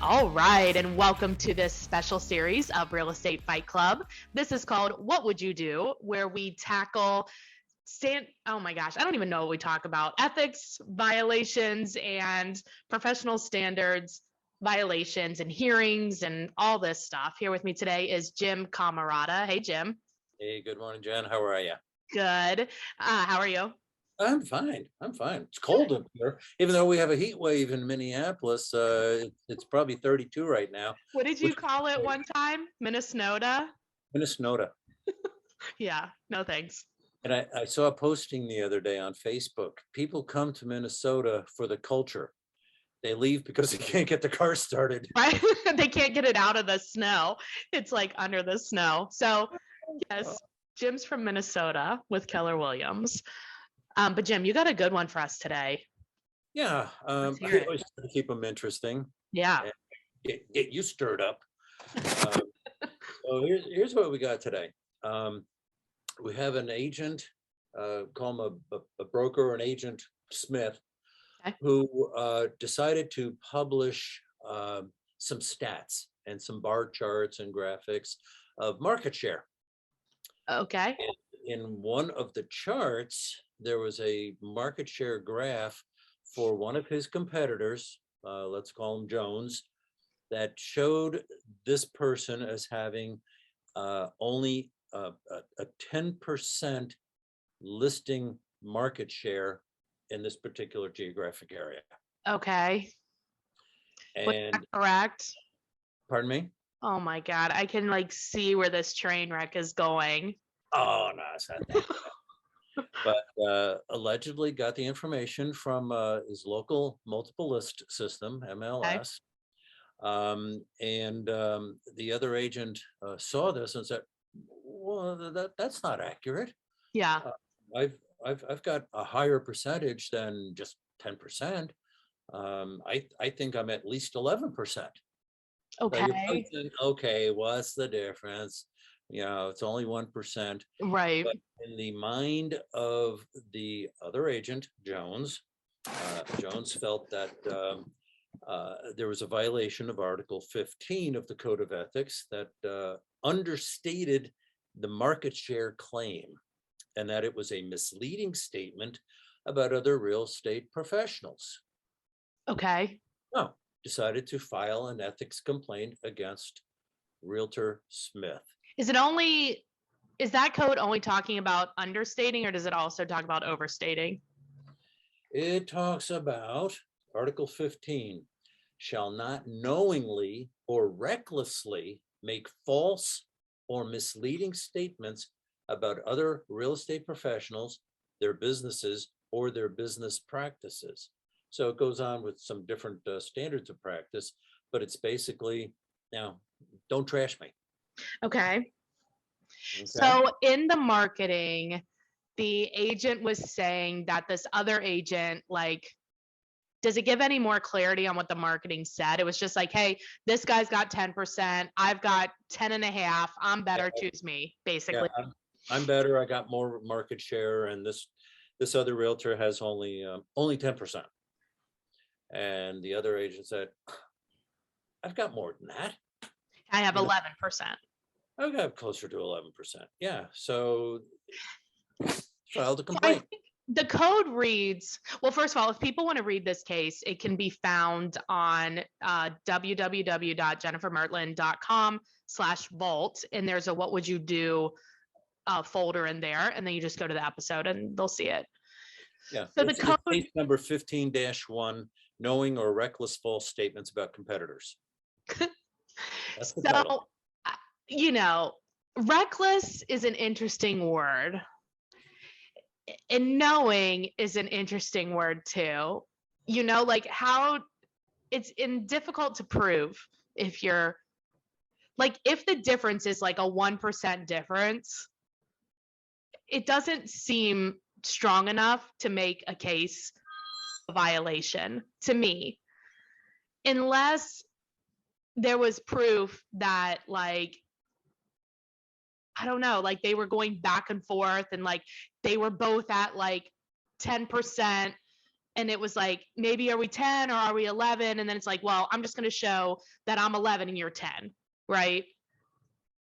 All right, and welcome to this special series of Real Estate Fight Club. This is called What Would You Do, where we tackle oh my gosh, I don't even know what we talk about. Ethics violations and professional standards violations and hearings and all this stuff. Here with me today is Jim Camarada. Hey, Jim. Hey, good morning, Jen. How are you? Good. How are you? I'm fine. I'm fine. It's cold up here, even though we have a heat wave in Minneapolis. It's probably 32 right now. What did you call it one time? Minnesota? Minnesota. Yeah, no thanks. And I saw a posting the other day on Facebook. People come to Minnesota for the culture. They leave because they can't get the car started. Right? They can't get it out of the snow. It's like under the snow. So yes, Jim's from Minnesota with Keller Williams. But Jim, you got a good one for us today. Yeah, I always try to keep them interesting. Yeah. Get you stirred up. So here's what we got today. We have an agent, call him a broker or an agent, Smith, Okay. who decided to publish some stats and some bar charts and graphics of market share. Okay. In one of the charts, there was a market share graph for one of his competitors, let's call him Jones, that showed this person as having only a 10% listing market share in this particular geographic area. Okay. Was And that correct? pardon me? Oh my God. I can like see where this train wreck is going. Oh, no, it's not that. But allegedly got the information from his local multiple list system, MLS. And the other agent saw this and said, well, that's not accurate. Yeah. I've got a higher percentage than just 10%. I think I'm at least 11%. Okay. So okay, what's the difference? You know, it's only 1%. Right. But in the mind of the other agent, Jones, Jones felt that there was a violation of Article 15 of the Code of Ethics that understated the market share claim, and that it was a misleading statement about other real estate professionals. Okay. No, decided to file an ethics complaint against Realtor Smith. Is that code only talking about understating, or does it also talk about overstating? It talks about Article 15, shall not knowingly or recklessly make false or misleading statements about other real estate professionals, their businesses, or their business practices. So it goes on with some different standards of practice, but it's basically, now, don't trash me. Okay. So in the marketing, the agent was saying that this other agent, like, does it give any more clarity on what the marketing said? It was just like, hey, this guy's got 10%. I've got 10.5. I'm better. Choose me, basically. Yeah, I'm better. I got more market share, and this other realtor has only 10%. And the other agent said, I've got more than that. I have 11%. I've got closer to 11%. Yeah. So filed a complaint. The code reads, well, first of all, if people want to read this case, it can be found on www.jennifermertlin.com/vault. And there's a what would you do folder in there. And then you just go to the episode and they'll see it. Yeah. So the code case number 15-1, knowing or reckless false statements about competitors. That's the title. You know, reckless is an interesting word. And knowing is an interesting word too. You know, like how it's difficult to prove if you're like, if the difference is like a 1% difference, it doesn't seem strong enough to make a case a violation to me, unless there was proof that, like, I don't know, like they were going back and forth and like they were both at like 10% And it was like, maybe are we 10 or are we 11? And then it's like, well, I'm just going to show that I'm 11 and you're 10, right?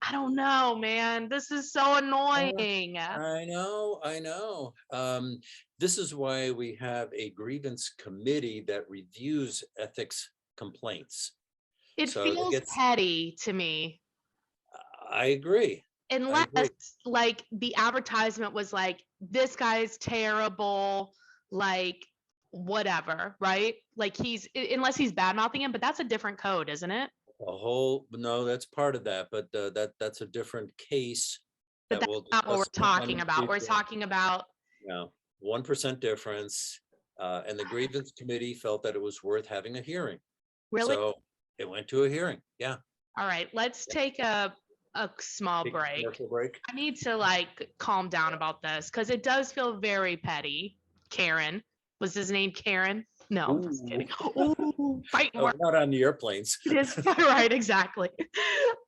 I don't know, man. This is so annoying. I know, I know. This is why we have a grievance committee that reviews ethics complaints. It So it feels gets, petty to me. I agree. I Unless agree. like the advertisement was like, this guy's terrible, like whatever, right? Like unless he's bad mouthing him, but that's a different code, isn't it? No, that's part of that, but that's a different case But that that's we'll not what we're discuss sometime in talking the about. We're future. talking about, 1% difference. And the grievance committee felt that it was worth having a hearing. really? So it went to a hearing. Yeah. All right, let's take a small Take a break. commercial break. I need to like calm down about this because it does feel very petty. Karen. Was his name Karen? No, I'm just kidding. Ooh, fight Oh, more. not on the airplanes. It is right, exactly.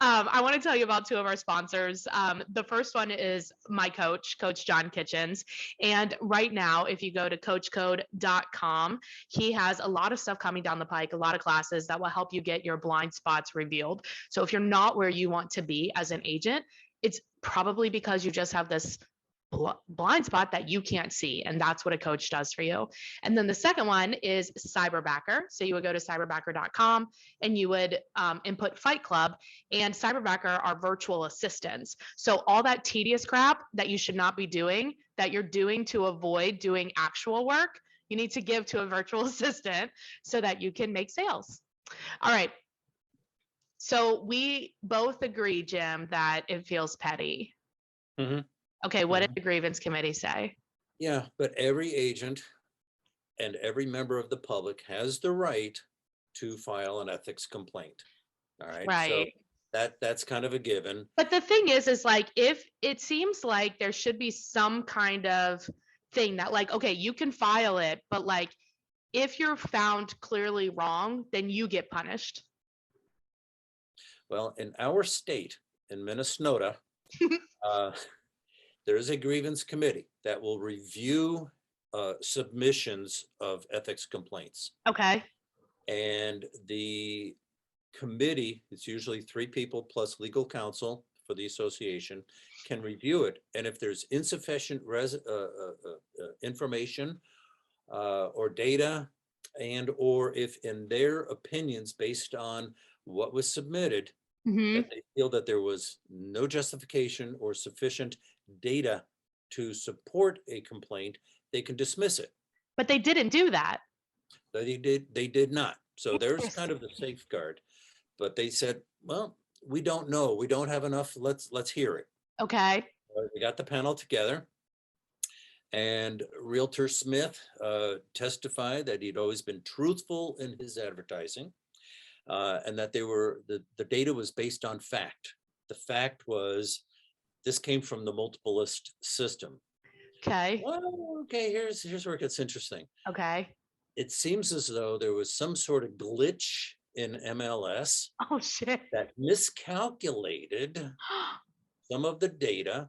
I want to tell you about two of our sponsors. The first one is my coach, Coach John Kitchens. And right now, if you go to coachcode.com, he has a lot of stuff coming down the pike, a lot of classes that will help you get your blind spots revealed. So if you're not where you want to be as an agent, it's probably because you just have this blind spot that you can't see, and that's what a coach does for you. And then the second one is Cyberbacker. So you would go to cyberbacker.com and you would input Fight Club, and Cyberbacker are virtual assistants. So all that tedious crap that you should not be doing, that you're doing to avoid doing actual work, you need to give to a virtual assistant so that you can make sales. All right. So we both agree, Jim, that it feels petty. Mm-hmm. Okay, what did the grievance committee say? Yeah, but every agent and every member of the public has the right to file an ethics complaint. All right. So Right. that's kind of a given. But the thing is like, if it seems like there should be some kind of thing that like, okay, you can file it, but like, if you're found clearly wrong, then you get punished. Well, in our state, in Minnesota, there is a grievance committee that will review submissions of ethics complaints. Okay. And the committee, it's usually 3 people plus legal counsel for the association, can review it. And if there's insufficient information or data, and or if in their opinions, based on what was submitted, that they feel that there was no justification or sufficient data to support a complaint, they can dismiss it. But they didn't do that. They did not. So there's kind of the safeguard. But they said, well, we don't know. We don't have enough. Let's hear it. Okay. We got the panel together. And Realtor Smith testified that he'd always been truthful in his advertising, and that the data was based on fact. The fact was, this came from the multiple list system. Okay. Well, okay, here's where it gets interesting. Okay. It seems as though there was some sort of glitch in MLS Oh shit. that miscalculated some of the data.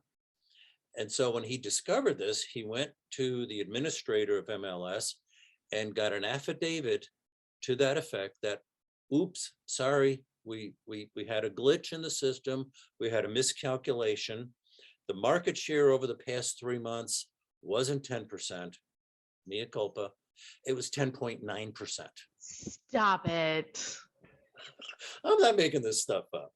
And so when he discovered this, he went to the administrator of MLS and got an affidavit to that effect that, oops, sorry, we had a glitch in the system. We had a miscalculation. The market share over the past 3 months wasn't 10%, mea culpa. It was 10.9%. Stop it. I'm not making this stuff up.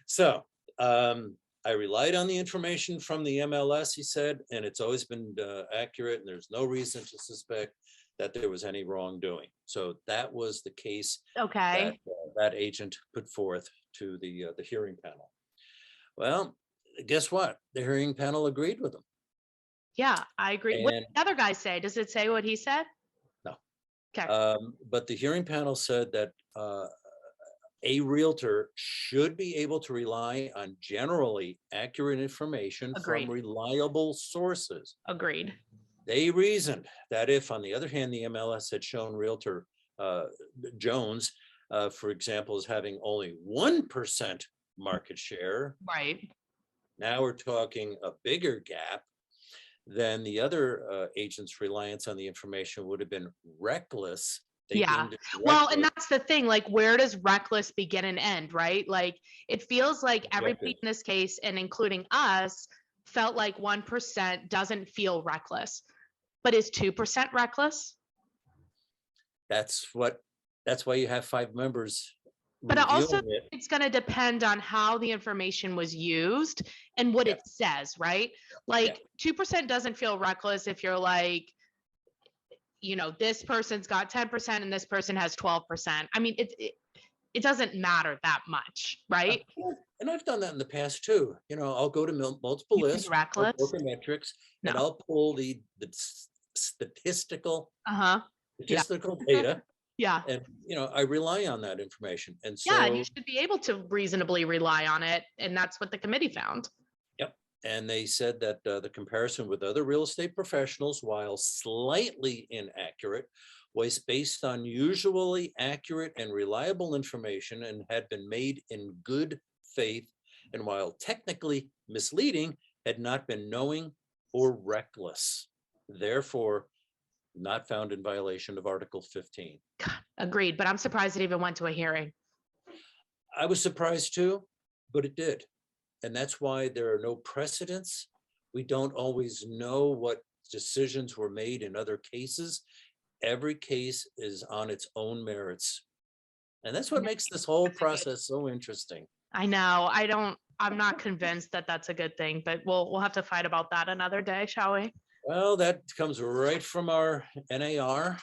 So I relied on the information from the MLS, he said, and it's always been accurate, and there's no reason to suspect that there was any wrongdoing. So that was the case Okay. that agent put forth to the hearing panel. Well, guess what? The hearing panel agreed with him. Yeah, I agree. What And did the other guy say? Does it say what he said? no. Okay. But the hearing panel said that a realtor should be able to rely on generally accurate information Agreed. from reliable sources. Agreed. They reasoned that if, on the other hand, the MLS had shown realtor Jones, for example, as having only 1% market share, Right. now we're talking a bigger gap, then the other agent's reliance on the information would have been reckless. They Yeah. deemed it Well, and reckless, that's the thing, like, where does reckless begin and end, right? Like, it feels like everybody objective. in this case, and including us, felt like 1% doesn't feel reckless. But is 2% reckless? That's why you have 5 members But it also, reviewing it. it's going to depend on how the information was used and what Yeah, it says, right? yeah. Like 2% doesn't feel reckless if you're like, this person's got 10% and this person has 12%. I mean, it doesn't matter that much, right? And I've done that in the past too. I'll go to multiple You think lists or reckless? metrics, and No. I'll pull the statistical Uh-huh. Yeah. data, Yeah. and I rely on that information. And Yeah. And you so, should be able to reasonably rely on it. And that's what the committee found. yep. And they said that the comparison with other real estate professionals, while slightly inaccurate, was based on usually accurate and reliable information and had been made in good faith, and while technically misleading, had not been knowing or reckless. Therefore, not found in violation of Article 15. Agreed. But I'm surprised it even went to a hearing. I was surprised too, but it did. And that's why there are no precedents. We don't always know what decisions were made in other cases. Every case is on its own merits. And that's what makes this whole process so interesting. I know. I'm not convinced that that's a good thing, but we'll have to fight about that another day, shall we? Well, that comes right from our NAR.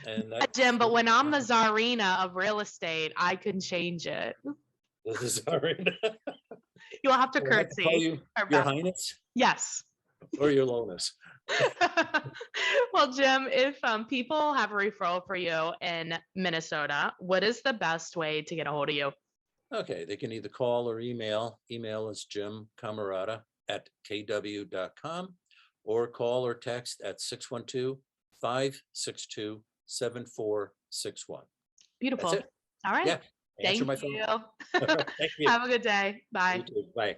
And Jim, but when I'm the czarina of real estate, I can change it. this is sorry. You'll have to Do I have to call curtsy. you or Your bow. Highness Yes. or Your Lowness? Well, Jim, if people have a referral for you in Minnesota, what is the best way to get a hold of you? Okay, they can either call or email. Email is jimcamerata@kw.com, or call or text at 612-562-7461. Beautiful. That's it. All right. Yeah. Answer Thank my phone. you. Thank you. Have a good day. Bye. You too. Bye.